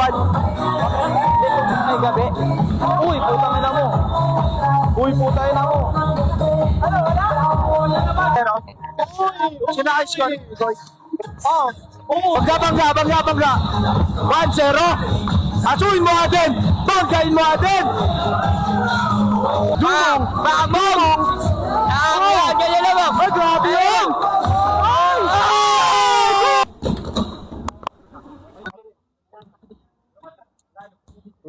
laban. Ay, gabi. Uy, putang ina mo. Uy, putang ina mo. Ano, wala? Wala naman. Pero, sinakis ko. Oh, bangga. 1-0. Asuin mo din. Banggain mo din. Dumong. Bakmong. Ganyan naman. Ay, grabe yun.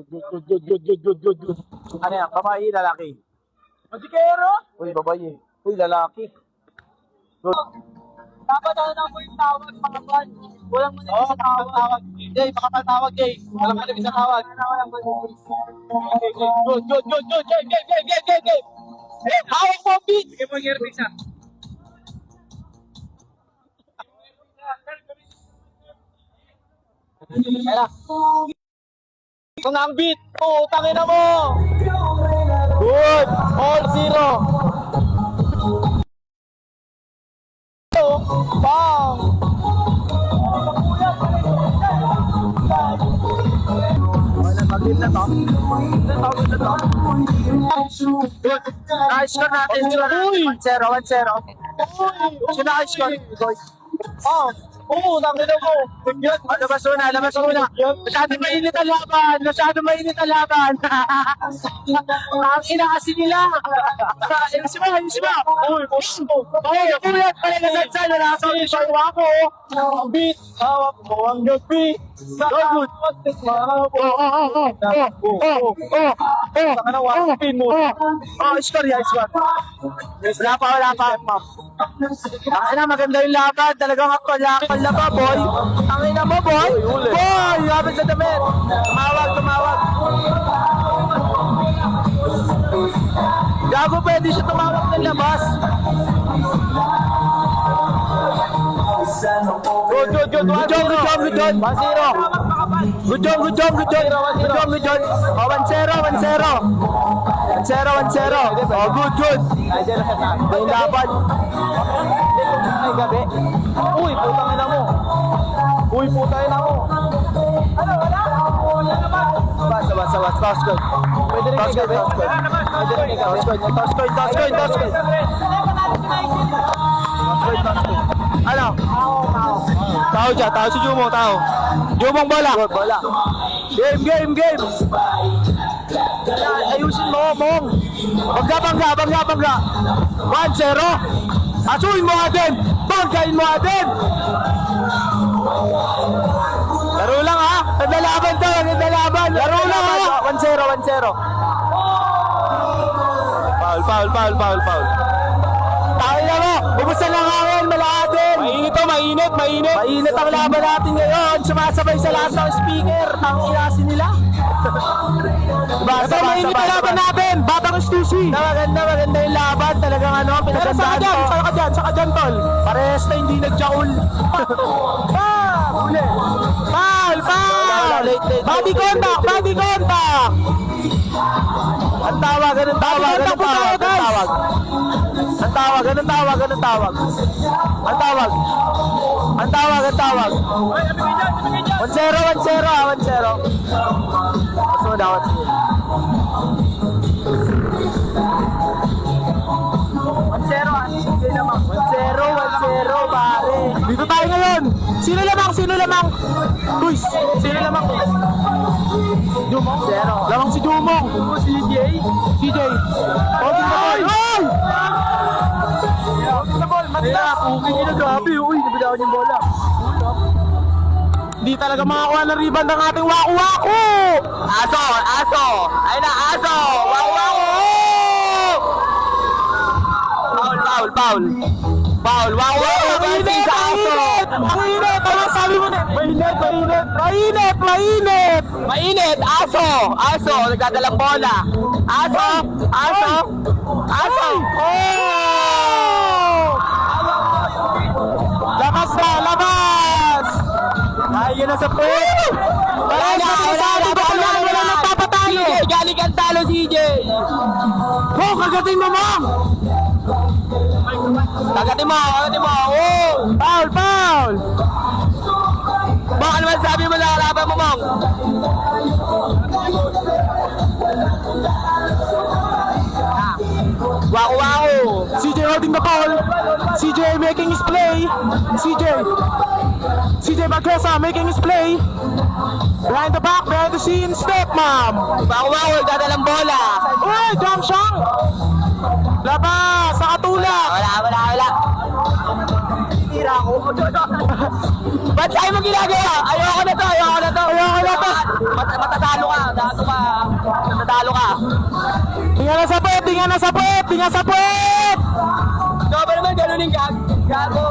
Good. Ano yan? Babae, lalaki? Magikero? Uy, babae. Uy, lalaki. Good. Dapat na po yung tawag, mga ban. Walang muna sa tawag. Jay, makapatawag, Jay. Walang muna sa tawag. Walang muna. Good. Game. Hawak mo, beat. Sige po, Gervin, isa. Kaya. Kung ang beat, utangin na mo. Good. All 0. Bang. Mag-game na to. Good. Nice score natin. 1-0. Sinakis ko. Tangin mo. Yun, labas muna. Masyado mainit ang laban. Ang ina kasi nila. Si ba? Pala nasa ako. Beat. Hawak mo ang gabi. Good. Saka na wasipin mo. Score. Wala pa. Maganda yung laban. Talagang ako na ba, boy? Ang ina mo, boy? Boy! Lapit sa damit! Tumawag! Gago, pwede siya tumawag ng labas. Good. 1-0. Good job. 1-0. 1-0. Yung laban. Ay, gabi. Uy, putang ina mo. Ano, wala? Wala naman. Toss good. Pwede rin gabi. Toss good. Ano? Tao si Jumong, Jumong bola. Game. Ayusin mo, Mong. Bangga. 1-0. Asuin mo din. Banggain mo din. Laro lang ha. Nagdalaban to. Laro lang ha. 1-0. Foul. Tayo na mo. Ubus na lang hangin. Malaadin. Mainit ang laban natin ngayon. Sumasabay sa lahat ng speaker. Ang inasin nila. Ito mainit ang laban natin. Batang Stussy. Maganda yung laban. Talagang pinagandaan to. Saka dyan, tol. Parehas na hindi nag-jaul. Huli. Foul. Body contact. Ang tawag. Anong tawag? 1-0. Gusto mo dapat siya. 1-0, pare. Dito tayo ngayon. Sino lamang? Luis. Sino lamang? Jumong. 0. Lamang si Jumong. CJ. Ay! Grabe. Uy, nabidawan yung bola. Hindi talaga makakuha ng rebound ng ating Waku! Aso! Ayun na, Aso! Waku! Foul! Waku! Mainit! Ano sabi mo na? Mainit! Aso! Nagdadalang bola! Aso! Labas! Ay, yun na sa puwet! Wala na nagpapatalo! Galing ang talo, CJ! Kagatin mo, Mom! Kagatin mo! Foul! Baka naman sabi mo na kalaban mo, Mong? Waku. CJ holding the ball. CJ making his play. CJ Magkesa making his play. Behind the back, behind the scene, step, ma'am. Waku, dadalang bola. Uy, jump shot. Labas, sa katulak. Wala. Tira ko. Ba't tayo mo ginagawa? Ayoko na to. Matatalo ka. Matatalo ka. Tingnan na sa puwet. Ikaw ba naman ganunin gago?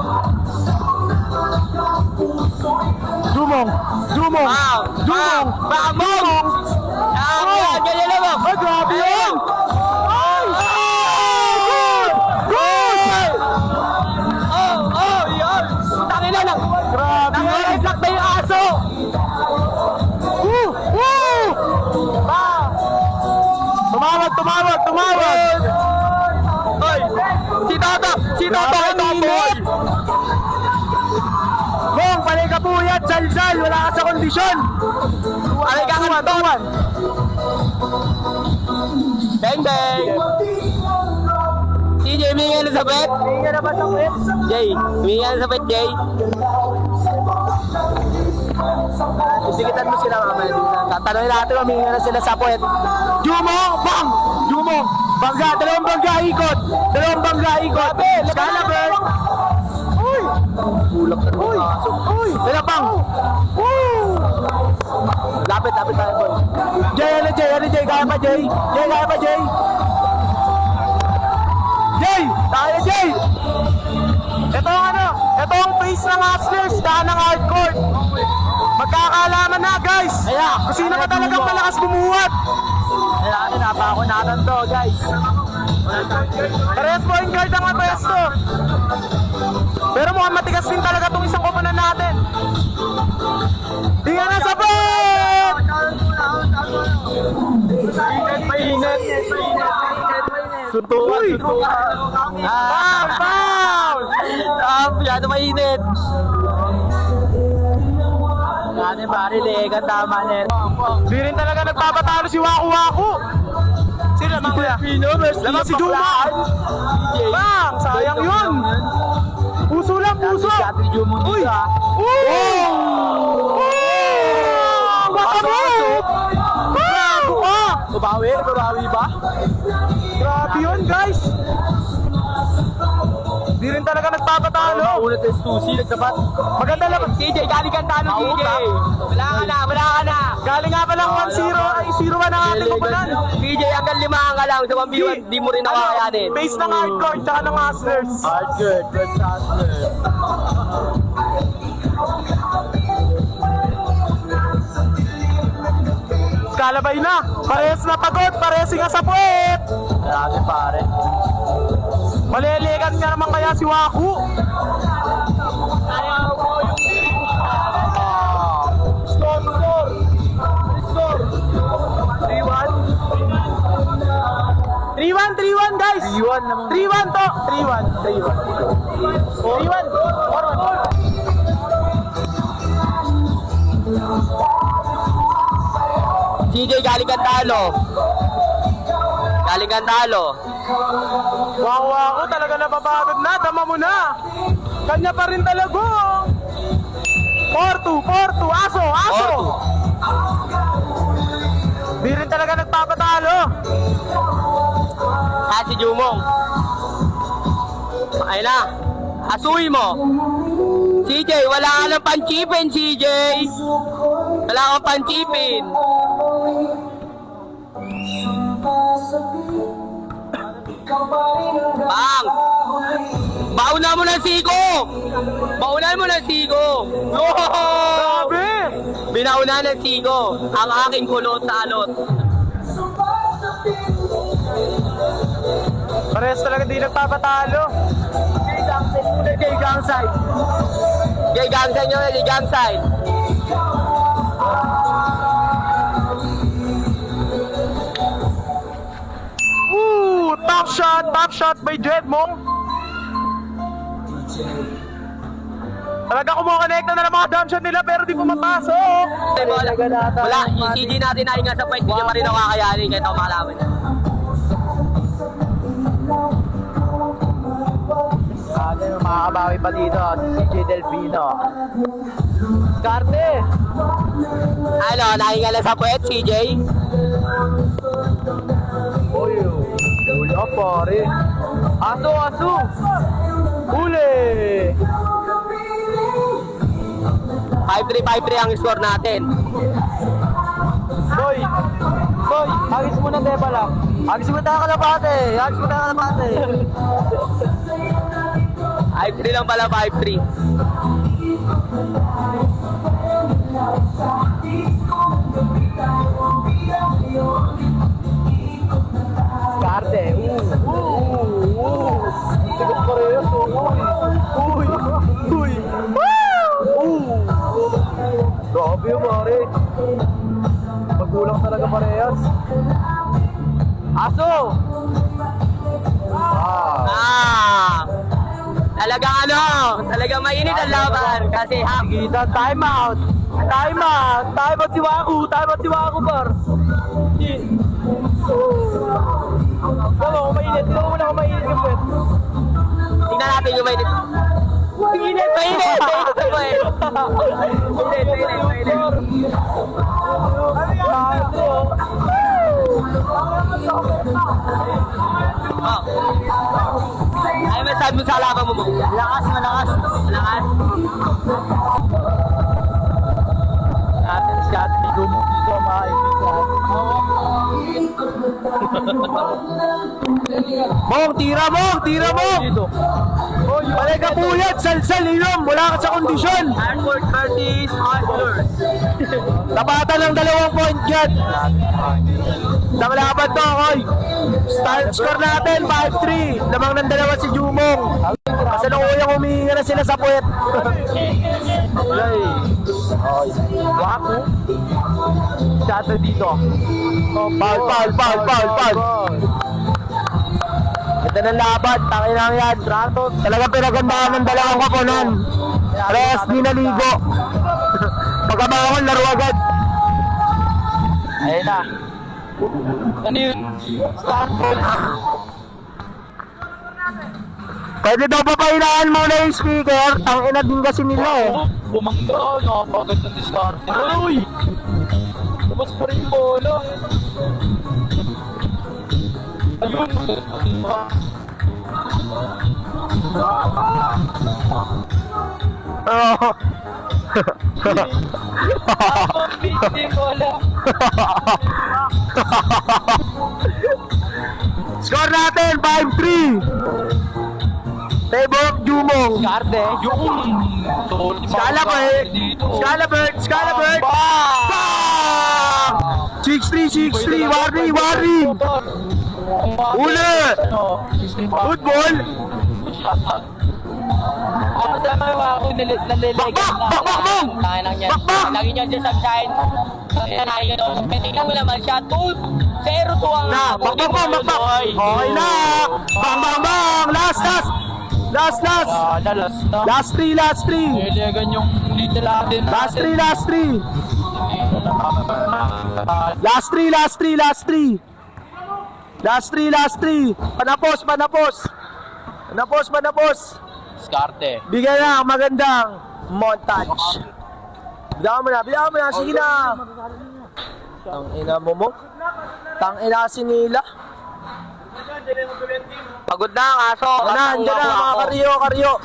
Jumong. Mong! Ganyan lang mo. Ay, grabe yun. Yun! Tangina lang! Grabe yun. Nang-reflect na yung aso! Tumawag. Oy! Si Toto ay tomboy! Mong, panay ka puyat, sal, wala ka sa kondisyon. Aray ka nga Tuwan. Bang! Si Jay, humingi na sa bet? Hindi na ba sa kwet? Jay, humingi na sa bet, Jay? Sigitan mo sila mamaya. Tatanungin natin, humingi na sila sa puwet. Jumong, bang! Bangga, dalawang bangga ikot. Scalaber. Uy! Bulak na rin ang aso. Dala bang! Lapit tayo, boy. Jay, kaya pa, Jay. Jay! Ito ang face ng Hustlers, daan ng hardcore. Magkakaalaman na, guys. Kung sino ka talagang malakas bumuhat. Napako natin to, guys. Parehas point guard ang apesto. Pero mukhang matigas din talaga itong isang koponan natin. Tingnan na sa bet! Mainit. Uy! Foul! Masyado mainit. Pare, legan, tama na. Di rin talaga nagpapatalo si Waku. Sino naman kuya? Lamang si Juma. Bang! Sayang yun! Puso lang! Uy! Baka Bago ka! Babawi ba? Grabe yun, guys! Di rin talaga nagpapatalo. Maunat sa Stussy, nagtapat. Maganda lang. CJ, galing kang talo, CJ. Wala ka na. Galing nga pa lang 1-0. Ay, 0-1 ang ating koponan. CJ, hanggang 5 ka lang. Sa 1v1, di mo rin nakakayanin. Base ng hardcore, tsaka ng Hustlers. Hardcore, plus Hustlers. Kalabay na. Parehas na pagod. Parehas nga sa puwet. Grabe, pare. Maliligan nga naman kaya si Waku. Score. 3-1, guys. 3-1 to. 3-1. CJ, galing kang talo. Waku talaga napapagod na. Dama mo na. Kanya pa rin talaga. 4-2. Aso. Di rin talaga nagpapatalo. Si Jumong. Ayun na. Asuwi mo. CJ, wala ka ng panchipin, CJ. Wala kang panchipin. Bang! Bauna mo ng siko! Grabe. Binauna ng siko. Ang aking kulot sa alot. Parehas talaga di nagpapatalo. Jay Gangside nyo, Jay Gangside. Top shot by Jedmong. Talaga kumukonekta na ng mga jump shot nila pero di pumapasok. Wala, yung CJ natin ay nga sa point, hindi niya pa rin ako kakayanin kahit ako makalaban niya. Makakabawi pa dito si CJ Delfino. Skarte! Ano, nahinga lang sa point, CJ? Uy, huli ka pare. Aso, aso! Huli! 5-3 ang score natin. Boy! Boy! Agis mo na Deba lang. Agis mo tayo kalapate! Agis mo tayo kalapate! 5-3 lang pala, 5-3. Skarte! Sigot pa rin yun. Uy! Uy! Grabe yung pare. Magulang talaga parehas. Aso! Talagang talagang mainit ang laban kasi Kita, time out! Time out! Time out si Waku! Time out si Waku, par! Tama, kumainit. Tignan mo muna kumainit yung pwet. tingnan natin yung mainit. Mainit ako eh. Mainit. Ay, masabi mo sa laban mo mo. Malakas. Ating shot, dito makaibigan. Mong, tira mo! Balik ka puyat, salsal, inom, wala ka sa kondisyon. Hanford versus Hustlers. Tapatan ng 2 point yan. Nakalaban to, Koy. Start score natin, 5-3. Lamang ng 2 si Jumong. Kasi nung uyang humihinga na sila sa puwet. Ay. Waku. Shatter dito. Foul. Ito ng laban, tangin lang yan. Talagang pinagandaan ng 2 kapunan. Rest, di naligo. Pagkabangon, laro agad. Ayun na. Ano yun? Start. Pwede daw pa pahinaan muna yung speaker. Ang ina din kasi nila eh. Bumangga, nakapagod ng discard. Uy! Tapos pa rin yung bola. Ayun! Oo. Hindi bola. Score natin, 5-3. Tebok, Jumong. Garde, yung... Scalabert. Bang! 6-3. Wari. Uli! Football! Ako sama yung ako nalilegan na. Bakbak! Tayo lang yan. Lagi niya dyan sunshine. Kaya nakikita ko. Tingnan mo naman siya. 0-2 ang... Bakbak! Okay na! Bang! Last! Last 3! Nililegan yung leader natin. Last 3! Panapos! Skarte. Bigyan na magandang montage. Bigyan mo na, sige na. Tangina mo. Tangina si Nila. Pagod na ang aso. Andyan na mga karyo.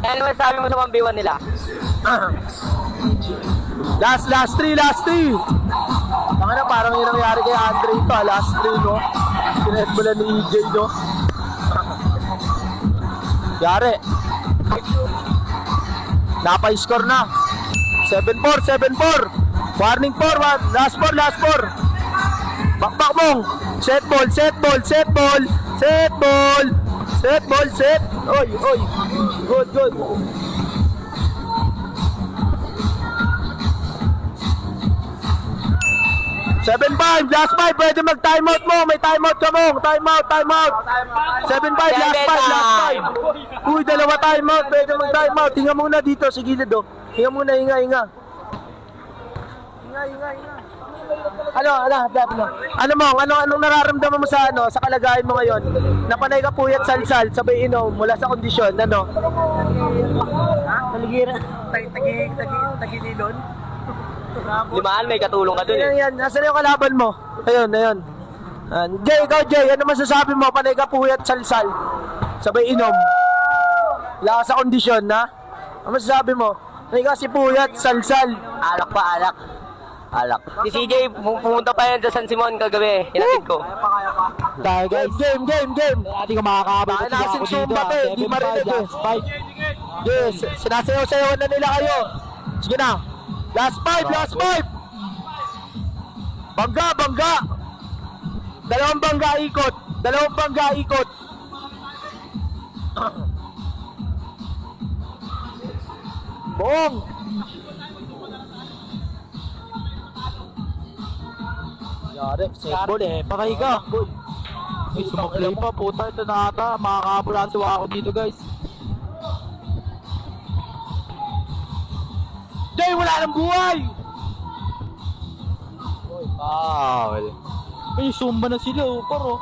Ano sabi mo sa 1v1 nila? Last 3. Tangina, parang yung nangyari kay Andre ito. Last 3, no? Sinetbulan ni EJ, no? Yari. Napay-score na. 7-4. Warning 4. Last 4. Bakbak mong. Set ball. Oy. Good. 7-5, last 5, pwede mag-timeout mo. May timeout ka mo. Timeout. 7-5, last 5. Uy, dalawa timeout. Pwede mag-timeout. Hinga muna dito, sa gilid oh. Hinga muna, hinga. Hinga. Anong nararamdaman mo sa kalagayan mo ngayon? Napanay ka puyat salsal, sabay inom, mula sa kondisyon, ano? Taligira. Tagililon. Limaan, may katulong ka dun eh. Yan. Nasaan yung kalaban mo? Ayun. Jay, ikaw Jay, ano masasabi mo? Panay ka puyat salsal, sabay inom. Wala ka sa kondisyon, na? Ano masasabi mo? Panay ka si puyat salsal. Alak pa, alak. Si CJ, pumunta pa yan sa San Simon kagabi. Hinatid ko. Tayo guys, game. Hindi ko makakabot. Bakit nakasing sumba to eh, di marinig eh. Yes, sinasayaw-sayawan na nila kayo. Sige na. Last 5. Bangga. Dalawang bangga ikot. Bong. Yari, setball eh. Patay ka. Ay, sumablay pa. Puta, ito na ata. Makakabulasiwa ako dito, guys. Jay, wala nang buhay! Foul. Ay, sumba na sila, oh. Paro.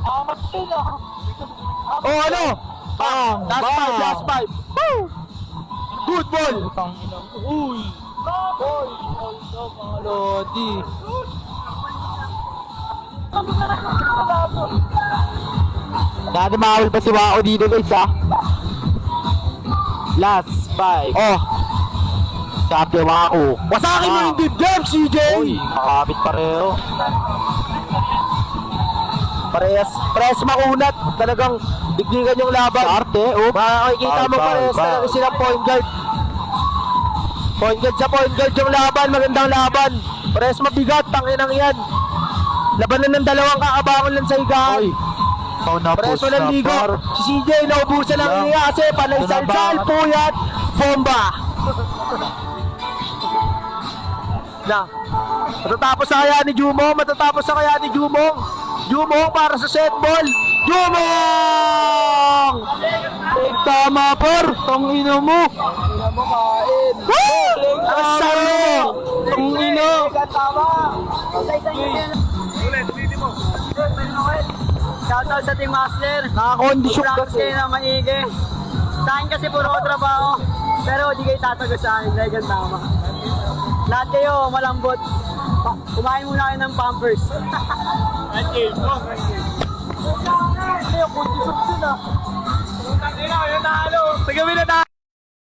Amat sila. Oh, ano? Bang! Last 5. Woo! Good ball! Putang ina. Uy! Boy! Mga lodi. Dati makawal pa si Wako dito, guys, ha? Last 5. Oh, Sabi Wako. wasakin mo yung deep jump, CJ! Uy, makakapit pareho. Parehas makunat. Talagang digdigan yung laban. Arte, oh. Makikita mo Foul, parehas foul. talaga silang point guard. Point guard yung laban. Magandang laban. Parehas mabigat. Tanginang yan. Labanan ng dalawang kakabangon lang sa higaan. Uy. Parehas walang ligo. Si CJ naubusan ng Lang. higa kasi panay salsal, puyat, bomba. Na. Matatapos na kaya ni Jumong. Jumong para sa set ball. Jumong! Tama, par. Tang ina mo. Woo! Ang sabi mo! Tang ina. Shoutout sa Team Master. Nakakondisyon Practice kasi. kayo na maigi. Sa akin kasi puro ko trabaho. Pero di kayo tatago sa akin dahil gan tama. Lahat kayo malambot. Kumain muna kayo ng Pampers. Pagabi na tayo!